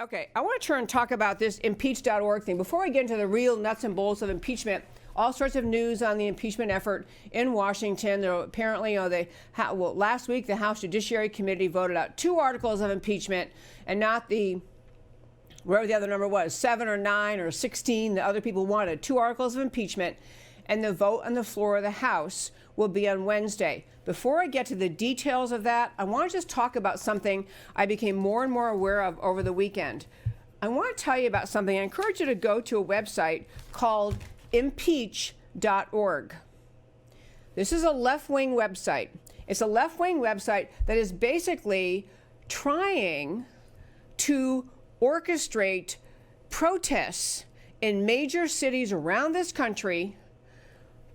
Okay, I want to turn and talk about this impeach.org thing. Before I get into the real nuts and bolts of impeachment, all sorts of news on the impeachment effort in Washington. There apparently, last week the House Judiciary Committee voted out 2 articles of impeachment and not wherever the other number was, 7 or 9 or 16, the other people wanted 2 articles of impeachment. And the vote on the floor of the House will be on Wednesday. Before I get to the details of that, I want to just talk about something I became more and more aware of over the weekend. I want to tell you about something. I encourage you to go to a website called impeach.org. This is a left-wing website. It's a left-wing website that is basically trying to orchestrate protests in major cities around this country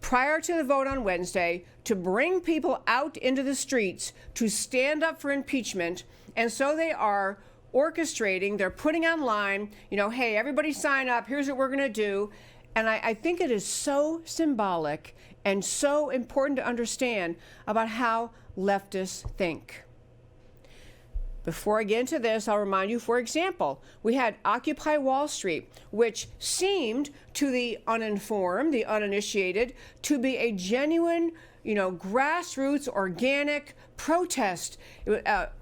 prior to the vote on Wednesday to bring people out into the streets to stand up for impeachment. And so they are orchestrating, they're putting online, hey, everybody sign up, here's what we're going to do. And I think it is so symbolic and so important to understand about how leftists think. Before I get into this, I'll remind you, for example, we had Occupy Wall Street, which seemed to the uninformed, the uninitiated, to be a genuine, grassroots, organic protest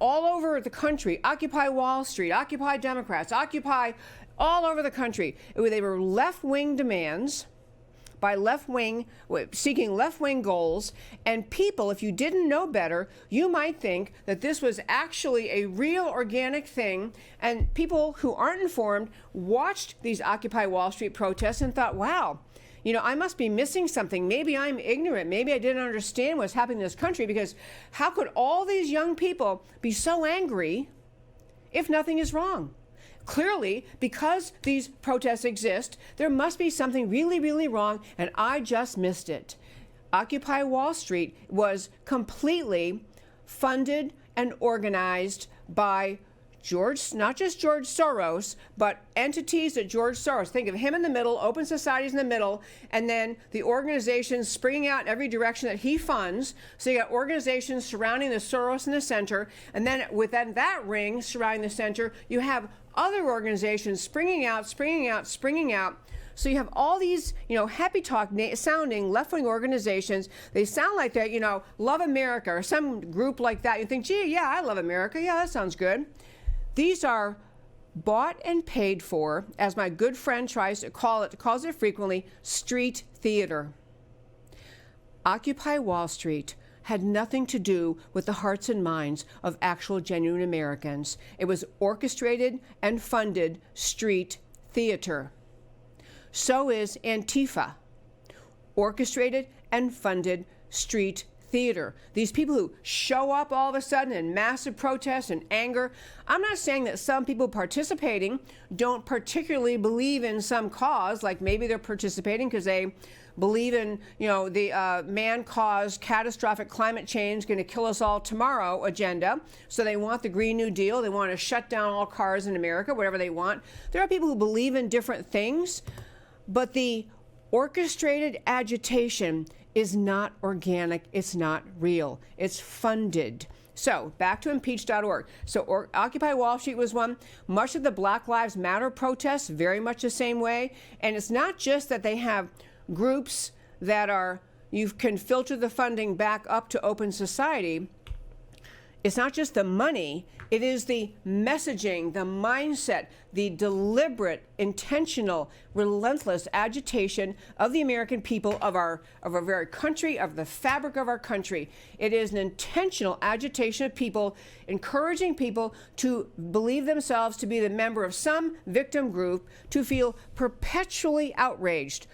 all over the country. Occupy Wall Street, Occupy Democrats, Occupy all over the country. They were left-wing demands by seeking left-wing goals, and people, if you didn't know better, you might think that this was actually a real organic thing, and people who aren't informed watched these Occupy Wall Street protests and thought, wow, I must be missing something. Maybe I'm ignorant. Maybe I didn't understand what's happening in this country, because how could all these young people be so angry if nothing is wrong? Clearly, because these protests exist, there must be something really, really wrong, and I just missed it. Occupy Wall Street was completely funded and organized by not just George Soros, but entities that George Soros, think of him in the middle, open societies in the middle, and then the organizations springing out in every direction that he funds. So you got organizations surrounding the Soros in the center, and then within that ring surrounding the center, you have other organizations springing out. So you have all these, happy talk sounding left-wing organizations. They sound like they're, Love America or some group like that. You think, gee, yeah, I love America. Yeah, that sounds good. These are bought and paid for, as my good friend calls it frequently, street theater. Occupy Wall Street had nothing to do with the hearts and minds of actual genuine Americans. It was orchestrated and funded street theater. So is Antifa, orchestrated and funded street theater. These people who show up all of a sudden in massive protests and anger. I'm not saying that some people participating don't particularly believe in some cause, like maybe they're participating because they believe in, the man-caused catastrophic climate change going to kill us all tomorrow agenda. So they want the Green New Deal. They want to shut down all cars in America, whatever they want. There are people who believe in different things, but the orchestrated agitation is not organic. It's not real. It's funded. So back to impeach.org. So Occupy Wall Street was one. Much of the Black Lives Matter protests, very much the same way. And it's not just that they have groups that you can filter the funding back up to open society. It's not just the money, it is the messaging, the mindset, the deliberate, intentional, relentless agitation of the American people, of our very country, of the fabric of our country. It is an intentional agitation of people, encouraging people to believe themselves to be the member of some victim group, to feel perpetually outraged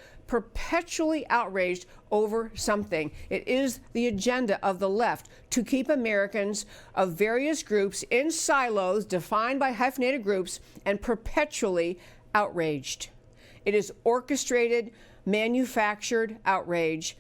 over something. It is the agenda of the left to keep Americans of various groups in silos defined by hyphenated groups and perpetually outraged. It is orchestrated, manufactured outrage,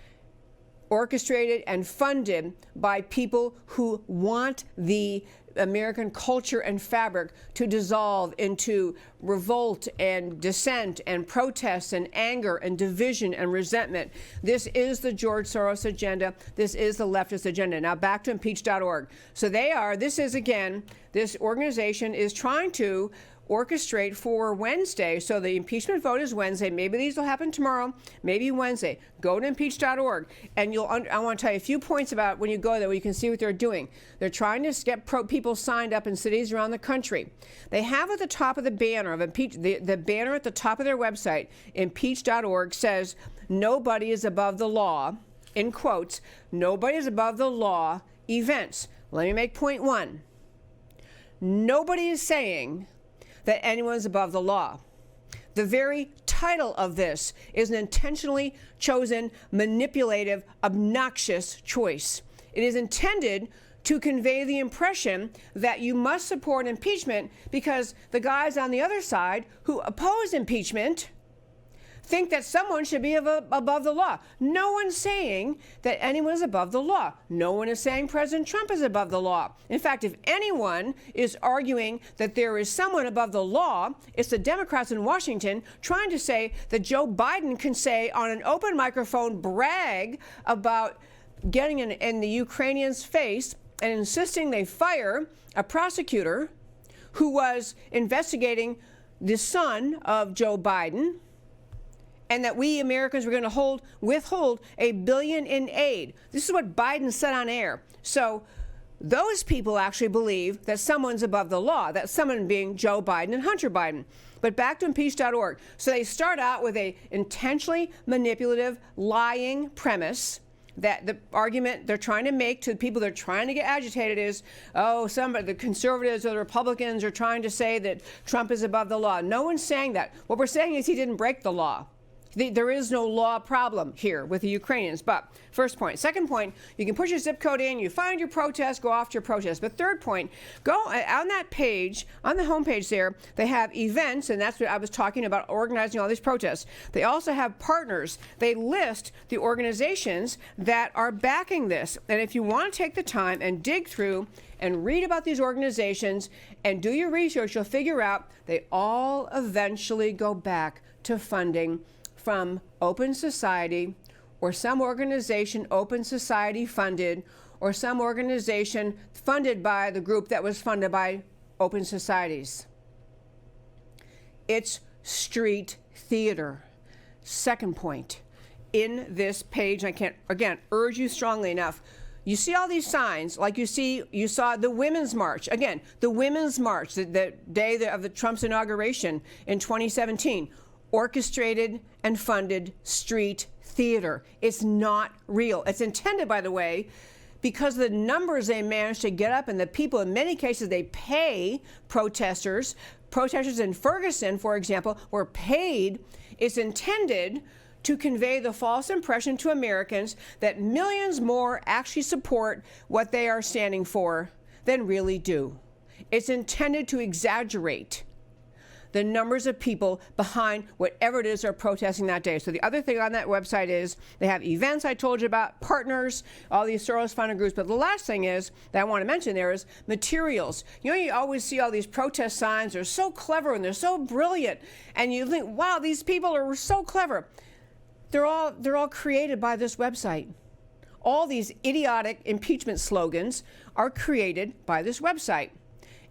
orchestrated and funded by people who want the American culture and fabric to dissolve into revolt and dissent and protests and anger and division and resentment. This is the George Soros agenda. This is the leftist agenda. Now back to impeach.org. So this organization is trying to orchestrate for Wednesday. So the impeachment vote is Wednesday. Maybe these will happen tomorrow, maybe Wednesday. Go to impeach.org, and I want to tell you a few points about when you go there where you can see what they're doing. They're trying to get people signed up in cities around the country. They have at the top of the banner of the banner at the top of their website, impeach.org, says, "Nobody is above the law," in quotes, "nobody is above the law events." Let me make point one. Nobody is saying that anyone's above the law. The very title of this is an intentionally chosen, manipulative, obnoxious choice. It is intended to convey the impression that you must support impeachment because the guys on the other side who oppose impeachment think that someone should be above the law. No one's saying that anyone is above the law. No one is saying President Trump is above the law. In fact, if anyone is arguing that there is someone above the law, it's the Democrats in Washington trying to say that Joe Biden can say on an open microphone, brag about getting in the Ukrainians' face and insisting they fire a prosecutor who was investigating the son of Joe Biden, and that we Americans were going to withhold $1 billion in aid. This is what Biden said on air. So those people actually believe that someone's above the law, that someone being Joe Biden and Hunter Biden. But back to impeach.org. So they start out with a intentionally manipulative, lying premise that the argument they're trying to make to the people they're trying to get agitated is, oh, the conservatives or the Republicans are trying to say that Trump is above the law. No one's saying that. What we're saying is he didn't break the law. There is no law problem here with the Ukrainians. But first point. Second point, you can put your zip code in, you find your protest, go off to your protest. But third point, go on that page, on the homepage there, they have events, and that's what I was talking about, organizing all these protests. They also have partners. They list the organizations that are backing this. And if you want to take the time and dig through and read about these organizations and do your research, you'll figure out they all eventually go back to funding from Open Society or some organization Open Society funded or some organization funded by the group that was funded by Open Societies. It's street theater. Second point, in this page, I can't, again, urge you strongly enough, you see all these signs, like you saw the Women's March. Again, the Women's March, the day of the Trump's inauguration in 2017. Orchestrated and funded street theater. It's not real. It's intended, by the way, because the numbers they managed to get up and the people, in many cases, they pay protesters. Protesters in Ferguson, for example, were paid. It's intended to convey the false impression to Americans that millions more actually support what they are standing for than really do. It's intended to exaggerate the numbers of people behind whatever it is they're protesting that day. So the other thing on that website is they have events I told you about, partners, all these Soros-funded groups. But the last thing is that I want to mention there is materials. You know, you always see all these protest signs. They're so clever and they're so brilliant. And you think, wow, these people are so clever. They're all created by this website. All these idiotic impeachment slogans are created by this website.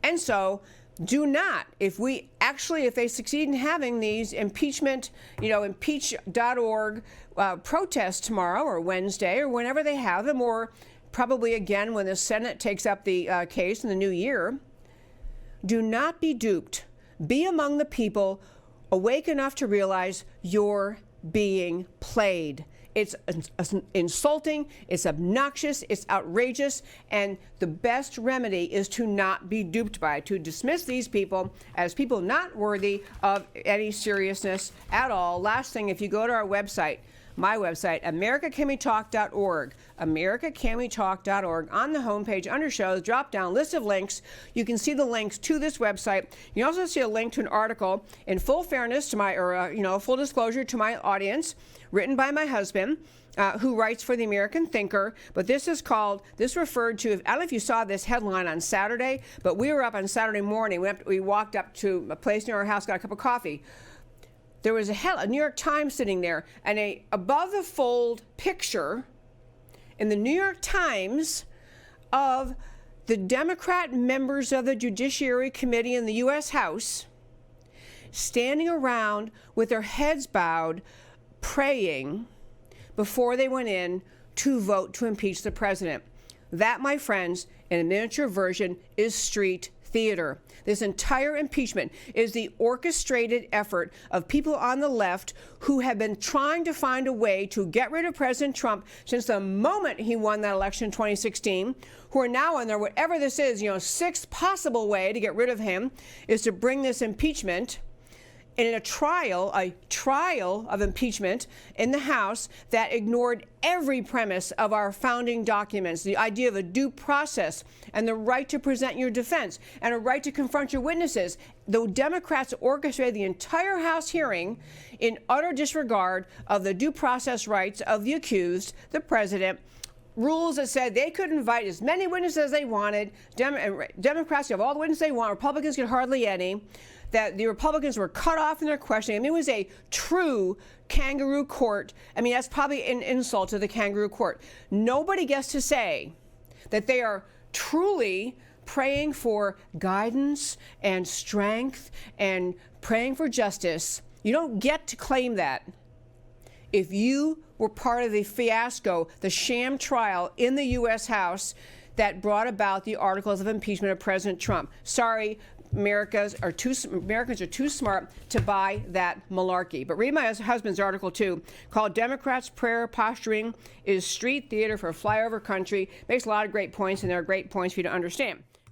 And so do not, if they succeed in having these impeachment, impeach.org protests tomorrow or Wednesday or whenever they have them, or probably again when the Senate takes up the case in the new year, do not be duped. Be among the people awake enough to realize you're being played. It's insulting, it's obnoxious, it's outrageous, and the best remedy is to not be duped by it, to dismiss these people as people not worthy of any seriousness at all. Last thing, if you go to our website, my website, americacanwetalk.org, americacanwetalk.org, on the homepage, under shows, drop down, list of links. You can see the links to this website. You also see a link to an article, in full fairness to my, full disclosure to my audience, written by my husband, who writes for the American Thinker. But this referred to, I don't know if you saw this headline on Saturday, but we were up on Saturday morning. We walked up to a place near our house, got a cup of coffee. There was a New York Times sitting there, and a above-the-fold picture in the New York Times of the Democrat members of the Judiciary Committee in the U.S. House standing around with their heads bowed, praying before they went in to vote to impeach the president. That, my friends, in a miniature version, is street theater. This entire impeachment is the orchestrated effort of people on the left who have been trying to find a way to get rid of President Trump since the moment he won that election in 2016, who are now in their, whatever this is, sixth possible way to get rid of him is to bring this impeachment in a trial of impeachment in the House that ignored every premise of our founding documents, the idea of a due process and the right to present your defense and a right to confront your witnesses. The Democrats orchestrated the entire House hearing in utter disregard of the due process rights of the accused, the president, rules that said they could invite as many witnesses as they wanted. Democrats could have all the witnesses they want. Republicans could hardly any. That the Republicans were cut off in their questioning. I mean, it was a true kangaroo court. I mean, that's probably an insult to the kangaroo court. Nobody gets to say that they are truly praying for guidance and strength and praying for justice. You don't get to claim that if you were part of the fiasco, the sham trial in the U.S. House that brought about the articles of impeachment of President Trump. Sorry, Americans are too smart to buy that malarkey. But read my husband's article, too, called Democrats' Prayer Posturing is Street Theater for Flyover Country. Makes a lot of great points, and there are great points for you to understand.